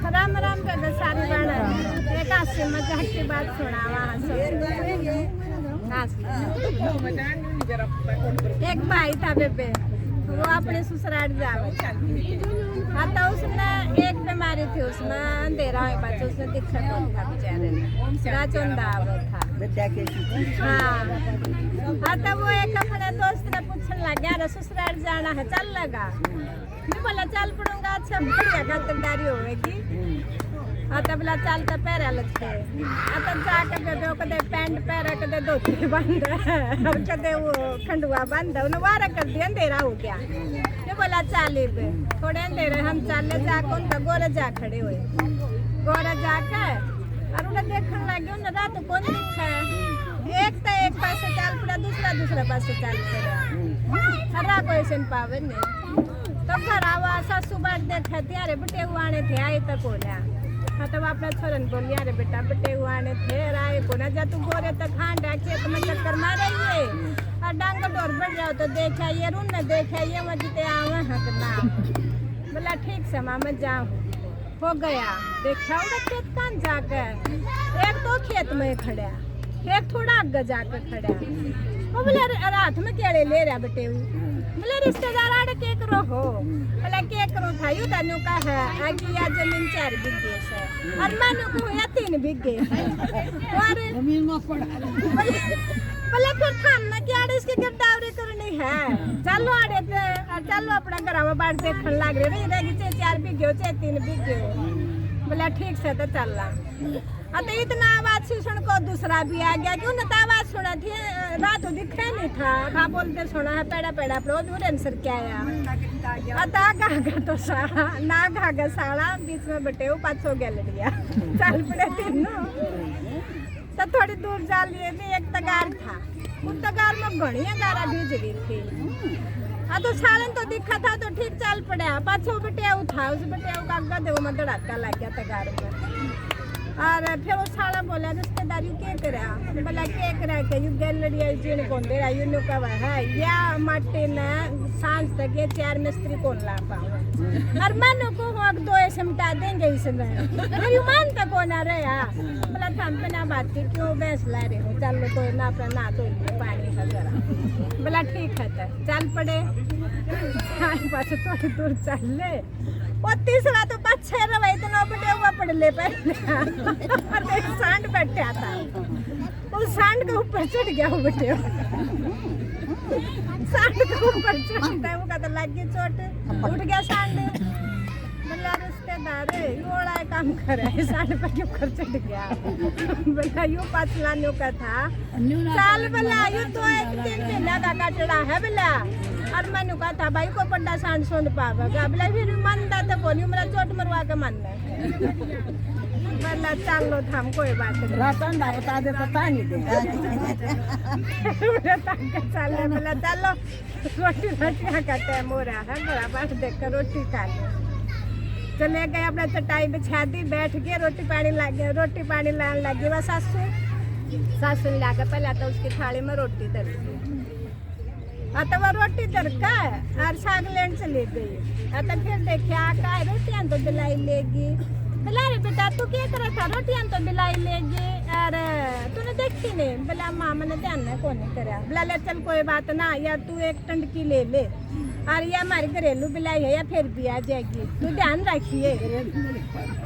राम राम का सारी बाड़ा एक हास्य मजाक की बात सुनावा एक भाई था बेबे, वो अपने ससुराल जावे। हाँ तो उसने एक बीमारी थी, उसमें अंधेरा हुआ बच्चा, उसने दिक्कत होती था बेचारे ने, राचुंदा था। हाँ तो वो एक अपने दोस्त ने पूछने लगा, यार ससुराल जाना है चल लगा। मैं बोला चल पड़ूंगा, अच्छा बढ़िया खातिरदारी होगी। हाँ तो बोला चल तो पैर लगे। हाँ तो जाकर बेबे कदे पैंट पैर कदे धोती बंद और कदे वो खंडुआ बंद, उन्हें वारा कर दिया, अंधेरा हो गया। मैं बोला चाली पे थोड़े अंधेरे हम चले जाकर उनका गोरे जा खड़े हुए, गोरे जाकर और उन्हें देखने लगे, उन्हें रात कौन दिखा है, एक तो एक पासे चल पड़ा, दूसरा पासे चल पड़ा, हरा कोई सुन पावे नहीं। तो घर आवा सासू बात देखा थी, अरे बेटे हुआ आने थे आए तक हो गया। हाँ तो अपना छोरन बोली, अरे बेटा बेटे हुआ आने थे आए को ना जा, तू गोरे तक खान डाके तो मैं चक्कर मारे ये और डांग डोर बढ़ जाओ तो देखा ये रून ने देखा ये मजते आवे हक ना। बोला ठीक से माँ मैं जाऊँ, हो गया देखा उधर खेत कान जाकर, एक तो खेत में खड़ा, एक थोड़ा आगे जाकर खड़ा। वो बोले रात में केड़े ले रहा बेटे, बोले रिश्तेदार आड़े के करो हो, बोला के करो था यू तनु का है आगे या जमीन 4 बिघे है और मानो को या 3 बिघे है और जमीन में पड़ा। बोले फिर थाना के आड़े इसकी गिरदावरी करनी है, चलो आड़े पे चलो अपना घरावा बाढ़ देखने लग रहे रहेगी, चाहे 4 बिघे हो चाहे 3 बिघे हो। बोला ठीक से तो चलना। तो इतना आवाज सुन को दूसरा भी आ गया, क्यों ना आवाज सुना थी, रात दिखा नहीं था, खा बोलते सुना है पेड़ा पेड़ा पर दूर आंसर क्या आया। अता गागा तो साड़ा ना गागा साड़ा बीच में बटे वो 500 गैलरिया चल पड़े तीनों। तो थोड़ी दूर जा लिए थे, एक तगार था, उस तगार में घड़िया गारा भीज रही थी। हाँ तो सालन तो दिखा था तो ठीक चल पड़ा, 500 बटे था, उस बटे का गधे वो में धड़ाका लग गया तगार में। और फिर वो साला बोला रिश्तेदारी क्या करा, बोला क्या करा के यू गैलरिया जीन कौन दे रहा यू कब है या माटी ने सांझ तक ये 4 मिस्त्री कौन ला पाओ और मानो को हम 2 ऐसे मिटा देंगे इसमें, मेरी मान तक कौन आ रहे हैं। बोला था हम पे ना बात की क्यों भैंस ला रहे हो, चलो कोई ना अपना ना तो पानी है जरा। बोला ठीक है तो चल पड़े, पास थोड़ी दूर चल ले, वो तीसरा तो 5-6 रवा इतना बटे हुआ पड़ ले पहले और एक सांड बैठा था, उस सांड के ऊपर चढ़ गया वो बटे, सांड के ऊपर चढ़ता है वो कहता लग गई चोट, उठ गया सांड। बोला रिश्तेदार योड़ा काम करे, सांड पे क्यों कर चढ़ गया। बोला यू 5 लानों का था साल, बोला यू तो 1-3 महीना का कटड़ा है बोला, और मैंने कहा था भाई को पड्डा सांड सुन पावेगा, बोला फिर मानता तो बोली मेरा चोट मरवा के मानना। बोला चलो थाम कोई बात नहीं, रातन बता दे पता नहीं दे चल। बोला चलो रोटी रोटियाँ का टाइम हो रहा है, बड़ा बात देख कर रोटी खा लो। चले गए अपना चटाई बिछा दी, बैठ गए रोटी पानी लाने लगी। वह सासू ला के पहले तो उसकी थाली में रोटी धर दी, तो वह रोटी दरका और साग लेने चली गई। तो फिर देखिए आका रोटियां तो दिलाई लेगी, बोला अरे बेटा तू क्या कर रहा था, रोटियां तो दिलाई लेगी और तूने देखी नहीं। बोला माँ मैंने ध्यान में कौन नहीं करा। बोला ले चल कोई बात ना, या तू 1 टंडकी ले ले और या हमारी घरेलू बिलाई है या फिर भी आ जाएगी, तू ध्यान रखिए।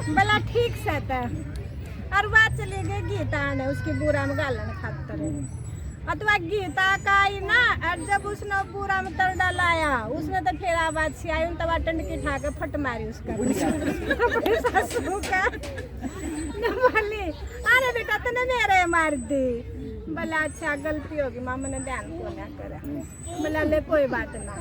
बोला ठीक से था और वह चली गई गीता ने उसकी बुरा में गालन खातर। अथवा गीता का ही ना, और जब उसने पूरा में तर डालाया उसने तो फिर आवाज से आई, तब टंडकी उठा के फट मारी उसका अपने सासू का। बोली अरे बेटा तूने मेरे मार दी। बोला अच्छा गलती होगी माँ, मैंने ध्यान को ना करा। बोला ले कोई बात ना,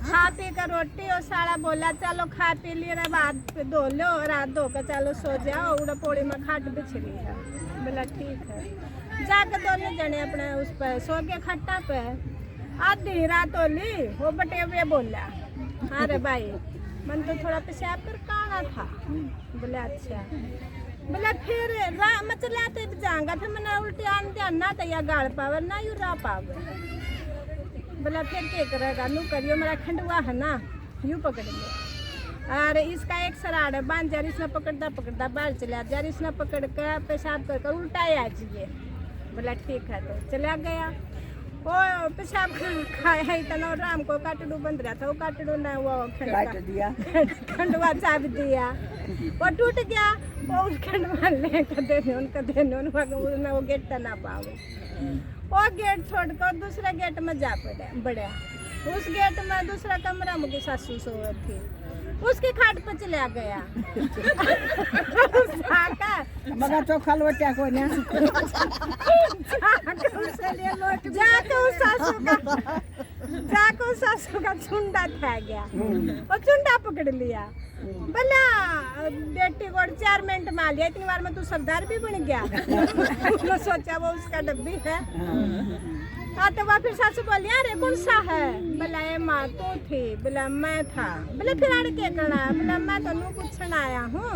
खा पी कर रोटी और सारा बोला चलो खा पी लिए बाद पे धो लो, रात धो कर चलो सो जाओ, उड़ा पौड़ी में खाट बिछड़ी है। बोला ठीक है, जाकर दोनों जने अपने उस पर सो के खट्टा पे। आधी रात होली वो बटे हुए बोला अरे भाई मन तो थोड़ा पेशाब कर काना था। बोले अच्छा। बोला फिर मचला तो जाऊंगा, फिर मैंने उल्टी आन ना तो या गाड़ पावर ना यू रा पावर। बोला फिर क्या करेगा, नू करियो मेरा खंडवा है ना, यूँ पकड़ लिया। और इसका एक सराड़ है बांध जा इसने पकड़ता बाहर चला जा इसने पकड़ कर पेशाब कर उल्टाया चाहिए। बोला ठीक है तो चला गया। वो पेशाब खाया इतना राम को काटड़ू बंद रहा था, वो काटड़ू ने वो खंडवा चाप दिया, वो टूट गया। वो उस खंडवा ले उन्होंने वो गेट ना पावे, वो गेट छोड़कर दूसरे गेट में जा बढ़ा। उस गेट में दूसरा कमरा में सासू सो थी, उसके खाट पर चला गया। मगर चोखा लोटिया को ना जाके उस सासू का चुंडा था गया, और चुंडा पकड़ लिया। बोला बेटी को 4 मिनट में आ लिया, इतनी बार में तू सरदार भी बन गया। मैं सोचा वो उसका डब्बी है। हाँ तो वह फिर सासू बोली अरे कौन सा है? बोला ये माँ तो थी। बोला मैं था। बोले फिर आड़ के करना? बोला मैं तो नू पूछने आया हूँ,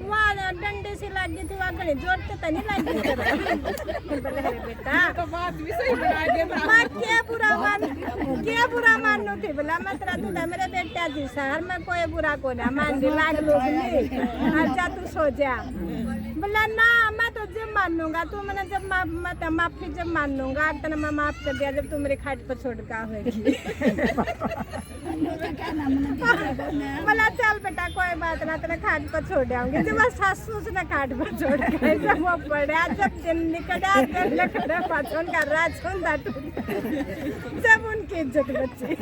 वहाँ डंडे से लगी थी, वहाँ घड़ी जोर तो नहीं लगी। बोले अरे बेटा तो बात भी सही मैं क्या बुरा मानू थी? बोला मैं तेरा तू मेरे बेटा जी शहर में कोई बुरा को ना मान दी लाग लो अच्छा तू सो जा। बोला ना मैं तो जब मानूंगा, तू मैंने जब माफी जब मानूंगा तो मैं माफ कर दिया जब तू मेरे खाट पर छोड़ का होगी। बोला चल बेटा कोई बात ना, तेरे खाट पर छोड़ आऊंगी। जब मैं सासू ने खाट पर छोड़ गए, जब वो पड़ा, जब दिन निकला पाचन का राज जब उनकी इज्जत बची।